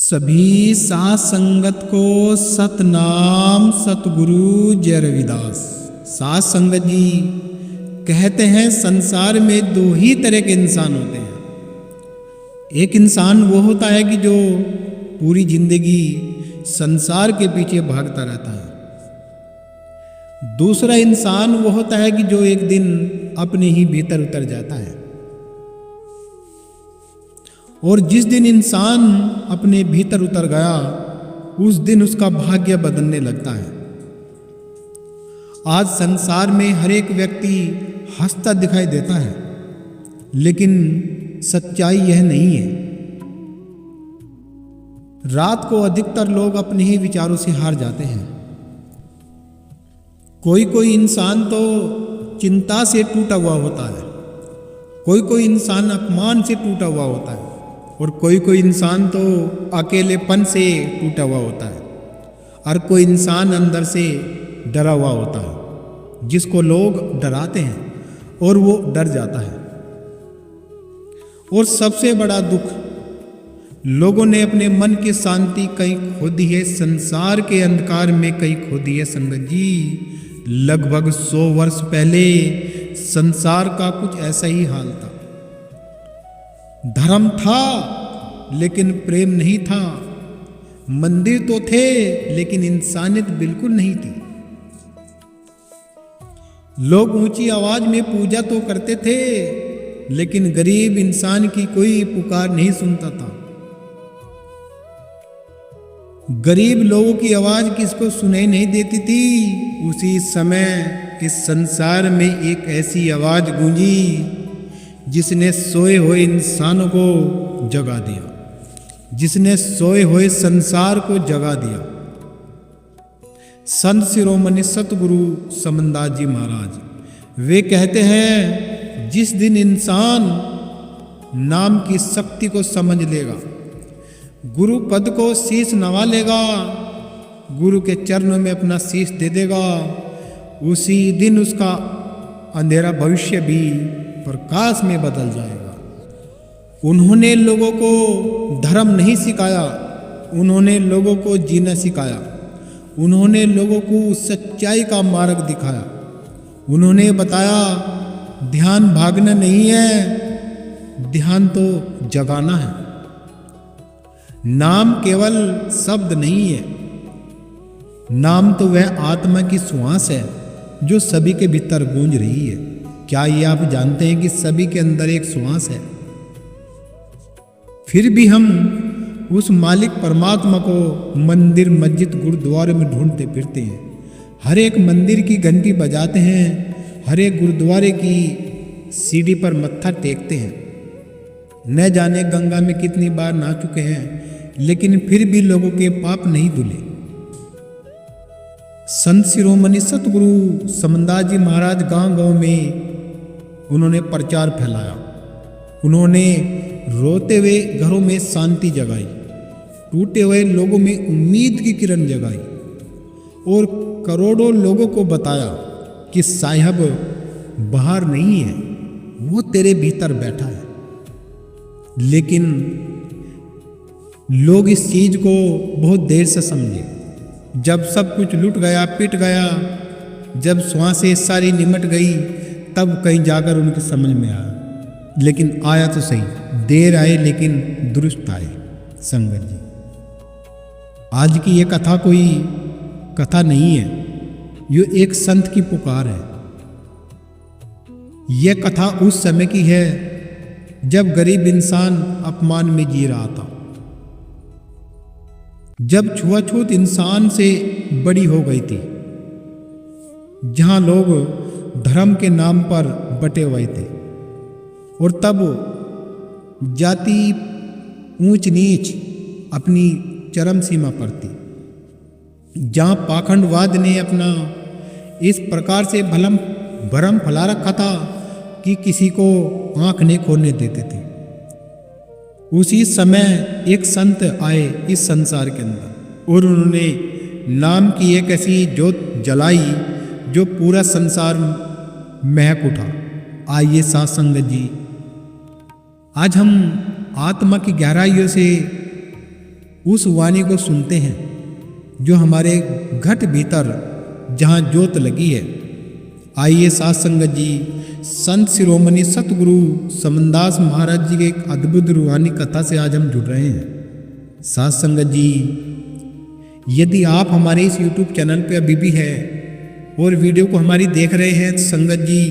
सभी साथ संगत को सतनाम सतगुरु जय रविदास। साथ संगत जी कहते हैं संसार में दो ही तरह के इंसान होते हैं। एक इंसान वो होता है कि जो पूरी जिंदगी संसार के पीछे भागता रहता है। दूसरा इंसान वो होता है कि जो एक दिन अपने ही भीतर उतर जाता है। और जिस दिन इंसान अपने भीतर उतर गया उस दिन उसका भाग्य बदलने लगता है। आज संसार में हर एक व्यक्ति हंसता दिखाई देता है, लेकिन सच्चाई यह नहीं है। रात को अधिकतर लोग अपने ही विचारों से हार जाते हैं। कोई कोई इंसान तो चिंता से टूटा हुआ होता है, कोई कोई इंसान अपमान से टूटा हुआ होता है, और कोई कोई इंसान तो अकेलेपन से टूटा हुआ होता है, और कोई इंसान अंदर से डरा हुआ होता है, जिसको लोग डराते हैं और वो डर जाता है। और सबसे बड़ा दुख, लोगों ने अपने मन की शांति कहीं खो दी है, संसार के अंधकार में कहीं खो दी है। संगत जी, लगभग 100 वर्ष पहले संसार का कुछ ऐसा ही हाल था। धर्म था लेकिन प्रेम नहीं था, मंदिर तो थे लेकिन इंसानियत बिल्कुल नहीं थी। लोग ऊंची आवाज में पूजा तो करते थे, लेकिन गरीब इंसान की कोई पुकार नहीं सुनता था। गरीब लोगों की आवाज किसको सुनाई नहीं देती थी। उसी समय इस संसार में एक ऐसी आवाज गूंजी जिसने सोए हुए इंसानों को जगा दिया, जिसने सोए हुए संसार को जगा दिया। संत शिरोमणि सतगुरु समनदास जी महाराज वे कहते हैं, जिस दिन इंसान नाम की शक्ति को समझ लेगा, गुरु पद को शीश नवा लेगा, गुरु के चरणों में अपना शीश दे देगा, उसी दिन उसका अंधेरा भविष्य भी प्रकाश में बदल जाएगा। उन्होंने लोगों को धर्म नहीं सिखाया, उन्होंने लोगों को जीना सिखाया, उन्होंने लोगों को सच्चाई का मार्ग दिखाया। उन्होंने बताया, ध्यान भागना नहीं है, ध्यान तो जगाना है। नाम केवल शब्द नहीं है, नाम तो वह आत्मा की श्वास है जो सभी के भीतर गूंज रही है। क्या ये आप जानते हैं कि सभी के अंदर एक श्वास है? फिर भी हम उस मालिक परमात्मा को मंदिर मस्जिद गुरुद्वारे में ढूंढते फिरते हैं। हर एक मंदिर की घंटी बजाते हैं, हर एक गुरुद्वारे की सीढ़ी पर मत्था टेकते हैं। न जाने गंगा में कितनी बार नहा चुके हैं, लेकिन फिर भी लोगों के पाप नहीं धुले। संत शिरोमणि सतगुरु समनदास जी महाराज गांव गांव में उन्होंने प्रचार फैलाया। उन्होंने रोते हुए घरों में शांति जगाई, टूटे हुए लोगों में उम्मीद की किरण जगाई, और करोड़ों लोगों को बताया कि साहिब बाहर नहीं है, वो तेरे भीतर बैठा है। लेकिन लोग इस चीज को बहुत देर से समझे। जब सब कुछ लुट गया, पिट गया, जब श्वासें सारी निमट गई, तब कहीं जाकर उनकी समझ में आया। लेकिन आया तो सही, देर आए लेकिन दुरुस्त आए। संगत जी, आज की ये कथा कोई कथा नहीं है, ये एक संत की पुकार है। यह कथा उस समय की है जब गरीब इंसान अपमान में जी रहा था, जब छुआछूत इंसान से बड़ी हो गई थी, जहां लोग धर्म के नाम पर बटे हुए थे, और तब जाति ऊंच नीच अपनी चरम सीमा पर थी, जहां पाखंडवाद ने अपना इस प्रकार से भरम फैला रखा था कि किसी को आंख नहीं खोलने देते थे। उसी समय एक संत आए इस संसार के अंदर, और उन्होंने नाम की एक ऐसी ज्योत जलाई जो पूरा संसार महक उठा। आइए साथ संगत जी, आज हम आत्मा की गहराइयों से उस वाणी को सुनते हैं जो हमारे घट भीतर जहाँ ज्योत लगी है। आइए साथ संगत जी, संत शिरोमणि सतगुरु समनदास महाराज जी के एक अद्भुत रूहानी कथा से आज हम जुड़ रहे हैं। साथ संगत जी, यदि आप हमारे इस YouTube चैनल पे अभी भी है और वीडियो को हमारी देख रहे हैं संगत जी,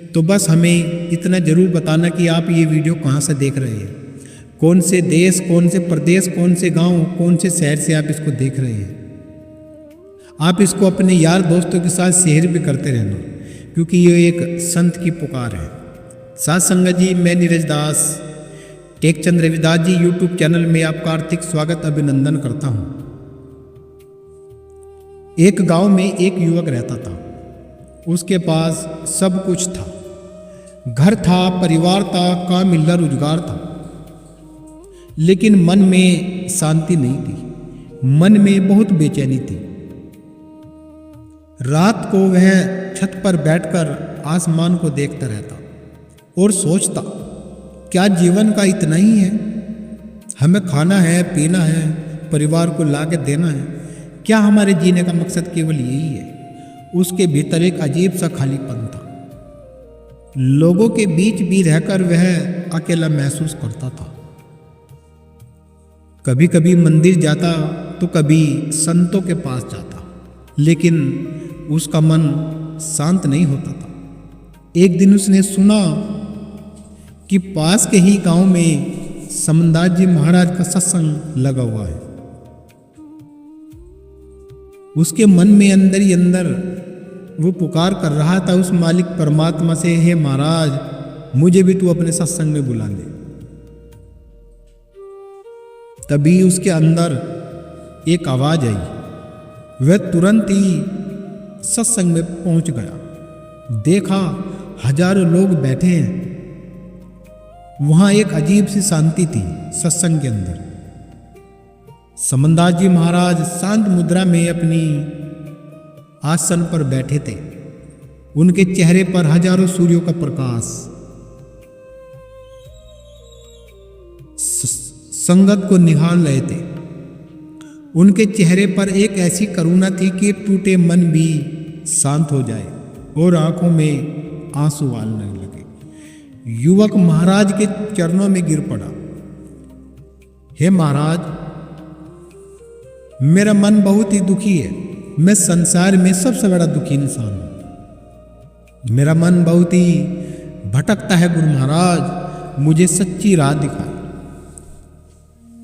तो बस हमें इतना ज़रूर बताना कि आप ये वीडियो कहाँ से देख रहे हैं, कौन से देश, कौन से प्रदेश, कौन से गांव, कौन से शहर से आप इसको देख रहे हैं। आप इसको अपने यार दोस्तों के साथ शेयर भी करते रहना, क्योंकि ये एक संत की पुकार है। साथ संगत जी, मैं नीरज दास टेकचंद रविदास जी YouTube चैनल में आपका हार्दिक स्वागत अभिनंदन करता हूँ। एक गांव में एक युवक रहता था। उसके पास सब कुछ था, घर था, परिवार था, काम मिलना रोजगार था, लेकिन मन में शांति नहीं थी, मन में बहुत बेचैनी थी। रात को वह छत पर बैठकर आसमान को देखता रहता और सोचता, क्या जीवन का इतना ही है? हमें खाना है, पीना है, परिवार को ला के देना है, क्या हमारे जीने का मकसद केवल यही है? उसके भीतर एक अजीब सा खालीपन था। लोगों के बीच भी रहकर वह अकेला महसूस करता था। कभी कभी मंदिर जाता तो कभी संतों के पास जाता, लेकिन उसका मन शांत नहीं होता था। एक दिन उसने सुना कि पास के ही गांव में समनदास जी महाराज का सत्संग लगा हुआ है। उसके मन में अंदर ही अंदर वो पुकार कर रहा था उस मालिक परमात्मा से, हे महाराज, मुझे भी तू अपने सत्संग में बुला ले। तभी उसके अंदर एक आवाज आई। वह तुरंत ही सत्संग में पहुंच गया। देखा हजारों लोग बैठे हैं। वहां एक अजीब सी शांति थी सत्संग के अंदर। समनदास जी महाराज शांत मुद्रा में अपनी आसन पर बैठे थे। उनके चेहरे पर हजारों सूर्यों का प्रकाश संगत को निहाल रहे थे। उनके चेहरे पर एक ऐसी करुणा थी कि टूटे मन भी शांत हो जाए और आंखों में आंसू आने लगे। युवक महाराज के चरणों में गिर पड़ा। हे महाराज, मेरा मन बहुत ही दुखी है। मैं संसार में सबसे बड़ा दुखी इंसान हूं। मेरा मन बहुत ही भटकता है। गुरु महाराज, मुझे सच्ची राह दिखाए।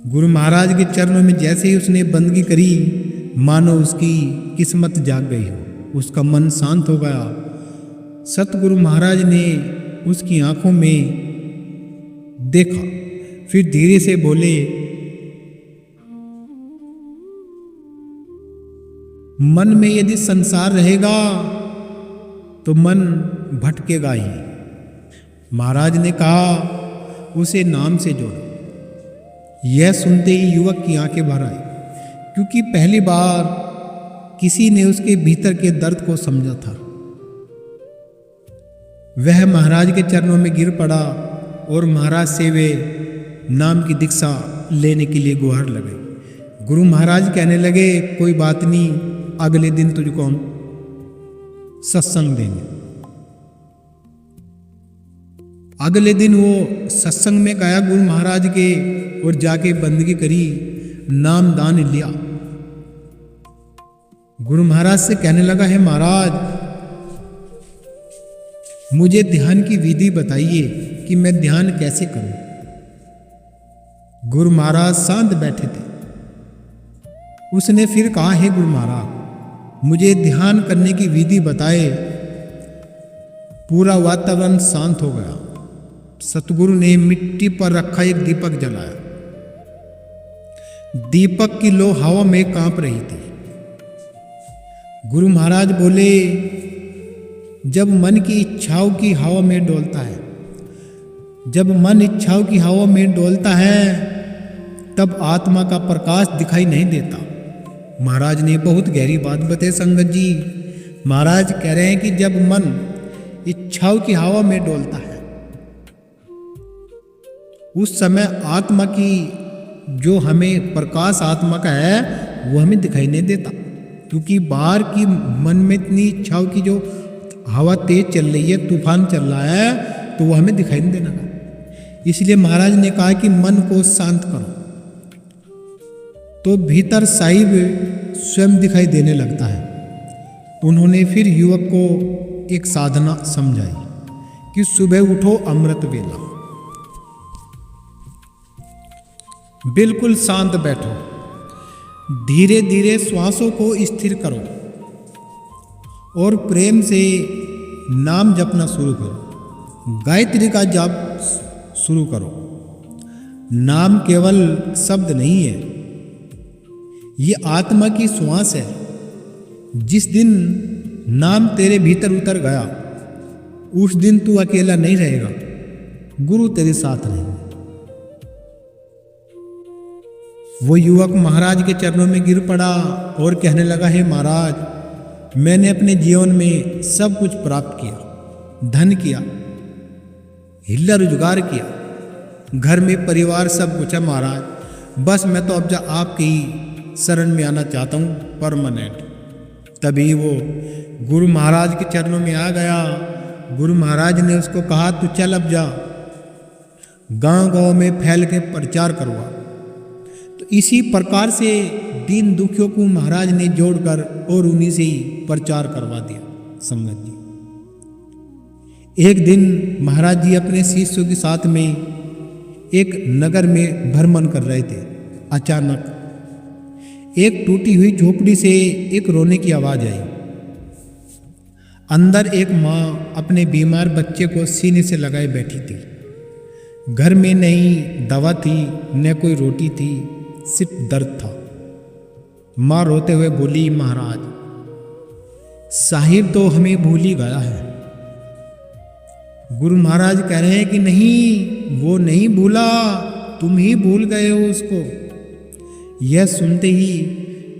गुरु महाराज के चरणों में जैसे ही उसने बंदगी करी, मानो उसकी किस्मत जाग गई हो। उसका मन शांत हो गया। सतगुरु महाराज ने उसकी आंखों में देखा, फिर धीरे से बोले, मन में यदि संसार रहेगा तो मन भटकेगा ही। महाराज ने कहा, उसे नाम से जोड़ो। यह सुनते ही युवक की आंखें भर आई, क्योंकि पहली बार किसी ने उसके भीतर के दर्द को समझा था। वह महाराज के चरणों में गिर पड़ा और महाराज से वे नाम की दीक्षा लेने के लिए गुहार लगे। गुरु महाराज कहने लगे, कोई बात नहीं, अगले दिन तुझको हम सत्संग देंगे। अगले दिन वो सत्संग में गया गुरु महाराज के और जाके बंदगी करी, नाम दान लिया। गुरु महाराज से कहने लगा, है महाराज, मुझे ध्यान की विधि बताइए कि मैं ध्यान कैसे करूं। गुरु महाराज शांत बैठे थे। उसने फिर कहा, हे गुरु महाराज, मुझे ध्यान करने की विधि बताए। पूरा वातावरण शांत हो गया। सतगुरु ने मिट्टी पर रखा एक दीपक जलाया। दीपक की लो हवा में कांप रही थी। गुरु महाराज बोले, जब मन की इच्छाओं की हवा में डोलता है, जब मन इच्छाओं की हवा में डोलता है, तब आत्मा का प्रकाश दिखाई नहीं देता। महाराज ने बहुत गहरी बात बताई संगत जी। महाराज कह रहे हैं कि जब मन इच्छाओं की हवा में डोलता है, उस समय आत्मा की जो हमें प्रकाश आत्मा का है वो हमें दिखाई नहीं देता, क्योंकि बाहर की मन में इतनी इच्छाओं की जो हवा तेज चल रही है, तूफान चल रहा है, तो वो हमें दिखाई नहीं देना। इसलिए महाराज ने कहा कि मन को शांत करो, तो भीतर साहिब स्वयं दिखाई देने लगता है। उन्होंने फिर युवक को एक साधना समझाई कि सुबह उठो, अमृत वेला, बिल्कुल शांत बैठो, धीरे धीरे श्वासों को स्थिर करो और प्रेम से नाम जपना शुरू करो। गायत्री का जप शुरू करो। नाम केवल शब्द नहीं है, ये आत्मा की श्वास है। जिस दिन नाम तेरे भीतर उतर गया, उस दिन तू अकेला नहीं रहेगा, गुरु तेरे साथ रहेगा। वो युवक महाराज के चरणों में गिर पड़ा और कहने लगा, हे महाराज, मैंने अपने जीवन में सब कुछ प्राप्त किया, धन किया, हिल्ला रोजगार किया, घर में परिवार सब कुछ है महाराज, बस मैं तो अब आपके ही शरण में आना चाहता हूँ परमानेंट। तभी वो गुरु महाराज के चरणों में आ गया। गुरु महाराज ने उसको कहा, तू चल अब जा, गांव गांव में फैल के प्रचार करवा। तो इसी प्रकार से दीन दुखियों को महाराज ने जोड़कर और उन्हीं से ही प्रचार करवा दिया। संगत जी, एक दिन महाराज जी अपने शिष्यों के साथ में एक नगर में भ्रमण कर रहे थे। अचानक एक टूटी हुई झोपड़ी से एक रोने की आवाज आई। अंदर एक माँ अपने बीमार बच्चे को सीने से लगाए बैठी थी। घर में नहीं दवा थी, न कोई रोटी थी, सिर्फ दर्द था। माँ रोते हुए बोली, महाराज, साहिब तो हमें भूल ही गया है। गुरु महाराज कह रहे हैं कि नहीं, वो नहीं भूला, तुम ही भूल गए हो उसको। यह सुनते ही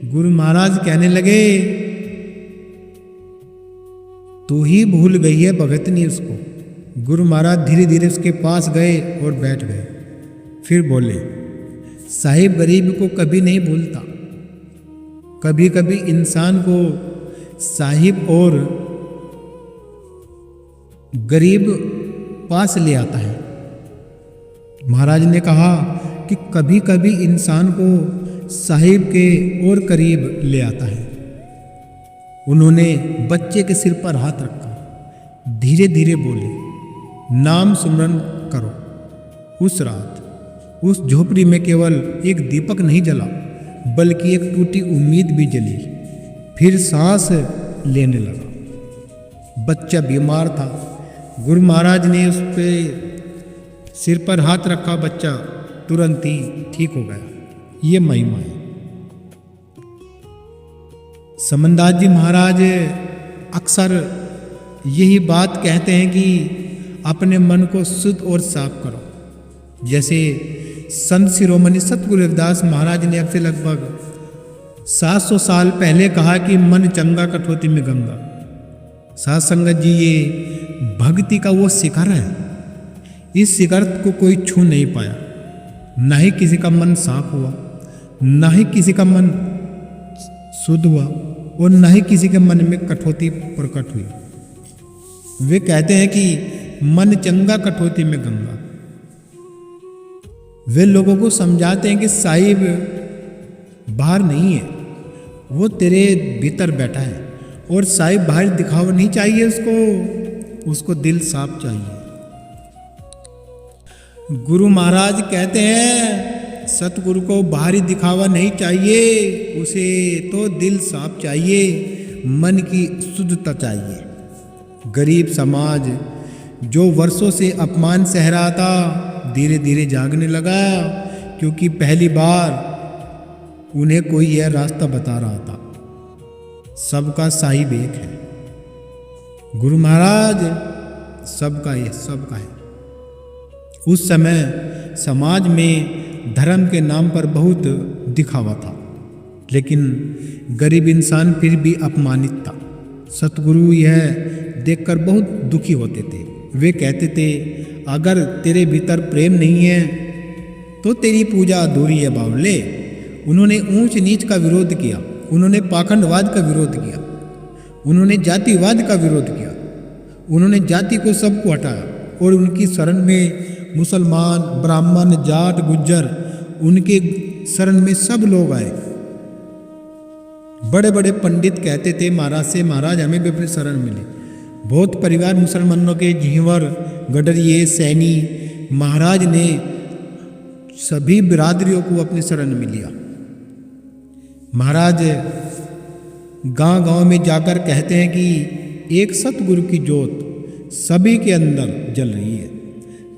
गुरु महाराज कहने लगे, तू ही भूल गई है भगतनी उसको। गुरु महाराज धीरे धीरे उसके पास गए और बैठ गए। फिर बोले, साहिब गरीब को कभी नहीं भूलता। कभी कभी इंसान को साहिब और गरीब पास ले आता है। महाराज ने कहा कि कभी कभी इंसान को साहिब के और करीब ले आता है। उन्होंने बच्चे के सिर पर हाथ रखा, धीरे धीरे बोले, नाम सुमरन करो। उस रात उस झोपड़ी में केवल एक दीपक नहीं जला, बल्कि एक टूटी उम्मीद भी जली। फिर सांस लेने लगा। बच्चा बीमार था। गुरु महाराज ने उस पे सिर पर हाथ रखा, बच्चा तुरंत ही ठीक हो गया। ये महिमा है। समनदास जी महाराज अक्सर यही बात कहते हैं कि अपने मन को शुद्ध और साफ करो। जैसे संत शिरोमणि सतगुरु रविदास महाराज ने अब से लगभग 700 साल पहले कहा कि मन चंगा कठौती में गंगा। साध संगत जी, ये भक्ति का वो शिखर है। इस शिखर को कोई छू नहीं पाया। ना ही किसी का मन साफ हुआ, ना ही किसी का मन शुद्ध हुआ, और ना ही किसी के मन में कठौती प्रकट हुई। वे कहते हैं कि मन चंगा कठौती में गंगा। वे लोगों को समझाते हैं कि साहिब बाहर नहीं है, वो तेरे भीतर बैठा है। और साहिब बाहर दिखावा नहीं चाहिए उसको दिल साफ चाहिए। गुरु महाराज कहते हैं सतगुरु को बाहरी दिखावा नहीं चाहिए, उसे तो दिल साफ चाहिए, मन की शुद्धता चाहिए। गरीब समाज जो वर्षों से अपमान सह रहा था, धीरे धीरे जागने लगा, क्योंकि पहली बार उन्हें कोई यह रास्ता बता रहा था। सबका साहिब एक है। गुरु महाराज सबका है। उस समय समाज में धर्म के नाम पर बहुत दिखावा था, लेकिन गरीब इंसान फिर भी अपमानित था। सतगुरु यह देखकर बहुत दुखी होते थे। वे कहते थे, अगर तेरे भीतर प्रेम नहीं है तो तेरी पूजा अधूरी है बावले। उन्होंने ऊंच नीच का विरोध किया, उन्होंने पाखंडवाद का विरोध किया, उन्होंने जातिवाद का विरोध किया, उन्होंने जाति को सबको हटाया और उनकी शरण में मुसलमान, ब्राह्मण, जाट, गुज्जर, उनके शरण में सब लोग आए। बड़े बड़े पंडित कहते थे महाराज से, महाराज हमें भी अपनी शरण मिले। बहुत परिवार मुसलमानों के झींवर, गडरिये, सैनी, महाराज ने सभी बिरादरियों को अपनी शरण में लिया। महाराज गांव गांव में जाकर कहते हैं कि एक सतगुरु की ज्योत सभी के अंदर जल रही है।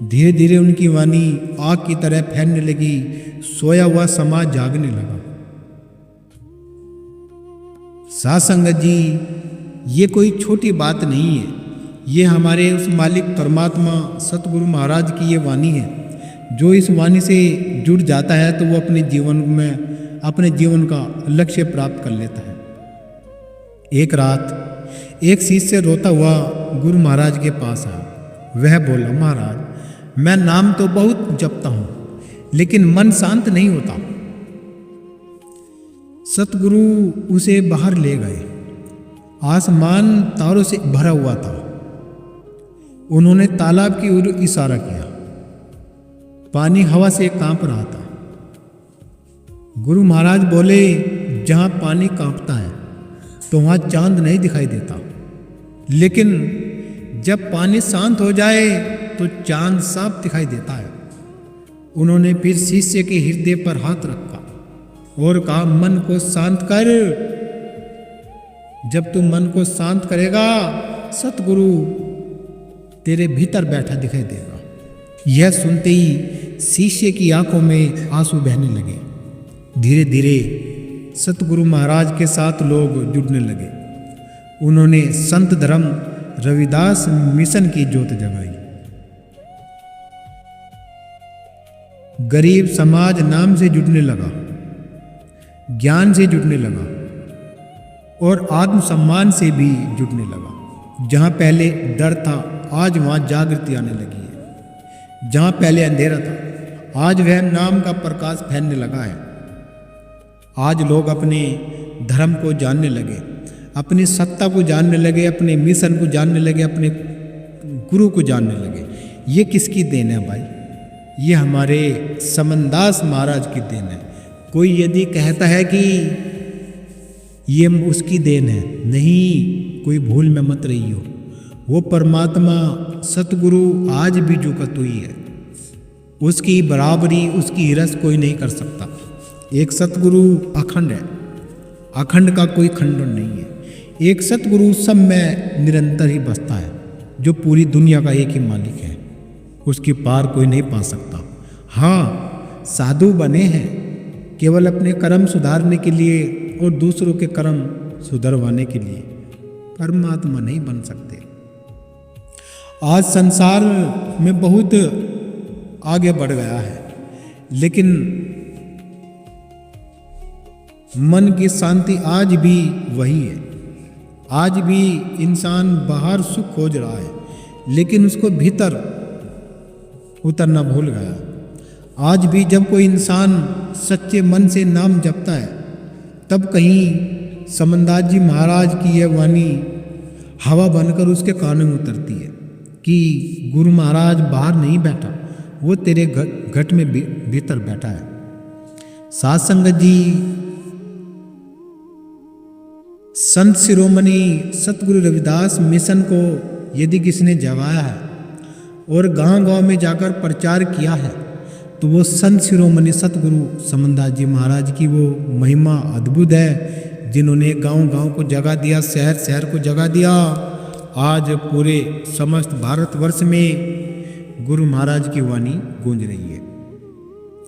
धीरे धीरे उनकी वाणी आग की तरह फैलने लगी, सोया हुआ समाज जागने लगा। साध संगत जी, ये कोई छोटी बात नहीं है, ये हमारे उस मालिक परमात्मा सतगुरु महाराज की ये वाणी है। जो इस वाणी से जुड़ जाता है तो वो अपने जीवन का लक्ष्य प्राप्त कर लेता है। एक रात एक शिष्य रोता हुआ गुरु महाराज के पास आया। वह बोला, महाराज मैं नाम तो बहुत जपता हूं, लेकिन मन शांत नहीं होता। सतगुरु उसे बाहर ले गए। आसमान तारों से भरा हुआ था। उन्होंने तालाब की ओर इशारा किया। पानी हवा से कांप रहा था। गुरु महाराज बोले, जहां पानी कांपता है तो वहां चांद नहीं दिखाई देता, लेकिन जब पानी शांत हो जाए तो चांद साफ दिखाई देता है। उन्होंने फिर शिष्य के हृदय पर हाथ रखा और कहा, मन को शांत कर। जब तू मन को शांत करेगा, सतगुरु तेरे भीतर बैठा दिखाई देगा। यह सुनते ही शिष्य की आंखों में आंसू बहने लगे। धीरे धीरे सतगुरु महाराज के साथ लोग जुड़ने लगे। उन्होंने संत धर्म रविदास मिशन की ज्योत जगाई। गरीब समाज नाम से जुड़ने लगा, ज्ञान से जुड़ने लगा और आत्मसम्मान से भी जुड़ने लगा। जहां पहले डर था, आज वहां जागृति आने लगी है। जहां पहले अंधेरा था, आज वह नाम का प्रकाश फैलने लगा है। आज लोग अपने धर्म को जानने लगे, अपनी सत्ता को जानने लगे, अपने मिशन को जानने लगे, अपने गुरु को जानने लगे। ये किसकी देन है भाई? ये हमारे समनदास महाराज की देन है। कोई यदि कहता है कि ये उसकी देन है, नहीं, कोई भूल में मत रही हो। वो परमात्मा सतगुरु आज भी जो कतुई है, उसकी बराबरी, उसकी हिरस कोई नहीं कर सकता। एक सतगुरु अखंड है, अखंड का कोई खंडन नहीं है। एक सतगुरु सब में निरंतर ही बसता है, जो पूरी दुनिया का एक ही मालिक है। उसकी पार कोई नहीं पा सकता। हाँ, साधु बने हैं केवल अपने कर्म सुधारने के लिए और दूसरों के कर्म सुधरवाने के लिए, परमात्मा नहीं बन सकते। आज संसार में बहुत आगे बढ़ गया है, लेकिन मन की शांति आज भी वही है। आज भी इंसान बाहर सुख खोज रहा है, लेकिन उसको भीतर उतरना भूल गया। आज भी जब कोई इंसान सच्चे मन से नाम जपता है, तब कहीं समनदास जी महाराज की यह वाणी हवा बनकर उसके कानों में उतरती है कि गुरु महाराज बाहर नहीं बैठा, वो तेरे घट में भीतर बैठा है। साध संगत जी, संत शिरोमणि सतगुरु रविदास मिशन को यदि किसने जगाया है और गांव गांव में जाकर प्रचार किया है, तो वो संत शिरोमणि सतगुरु समनदास जी महाराज की वो महिमा अद्भुत है, जिन्होंने गांव गांव को जगा दिया, शहर शहर को जगा दिया। आज पूरे समस्त भारतवर्ष में गुरु महाराज की वाणी गूंज रही है।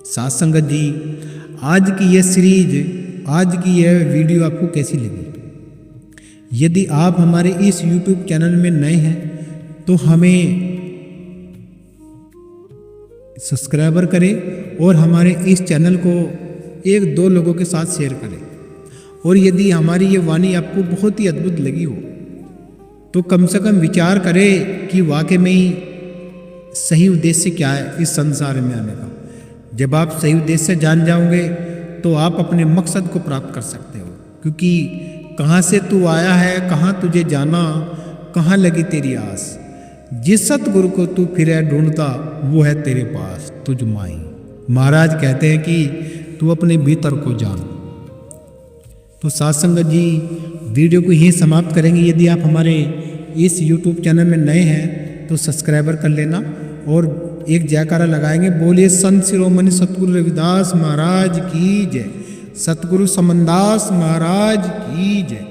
साध संगत जी, आज की यह सीरीज, आज की यह वीडियो आपको कैसी लगी? यदि आप हमारे इस YouTube चैनल में नए हैं तो हमें सब्सक्राइबर करें और हमारे इस चैनल को 1-2 लोगों के साथ शेयर करें। और यदि हमारी ये वाणी आपको बहुत ही अद्भुत लगी हो तो कम से कम विचार करें कि वाकई में ही सही उद्देश्य क्या है इस संसार में आने का। जब आप सही उद्देश्य से जान जाओगे तो आप अपने मकसद को प्राप्त कर सकते हो, क्योंकि कहाँ से तू आया है, कहाँ तुझे जाना, कहाँ लगी तेरी आस। जिस सतगुरु को तू फिरे ढूंढता वो है तेरे पास तुझ माई। महाराज कहते हैं कि तू अपने भीतर को जान। तो साथ संगत जी, वीडियो को यहीं समाप्त करेंगे। यदि आप हमारे इस YouTube चैनल में नए हैं तो सब्सक्राइबर कर लेना और एक जयकारा लगाएंगे, बोलिए संत शिरोमणि सतगुरु रविदास महाराज की जय, सतगुरु समनदास महाराज की जय,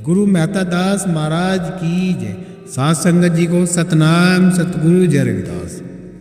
गुरु मेहता दास महाराज की जय। साथ संगत जी को सतनाम सतगुरु जय रविदास।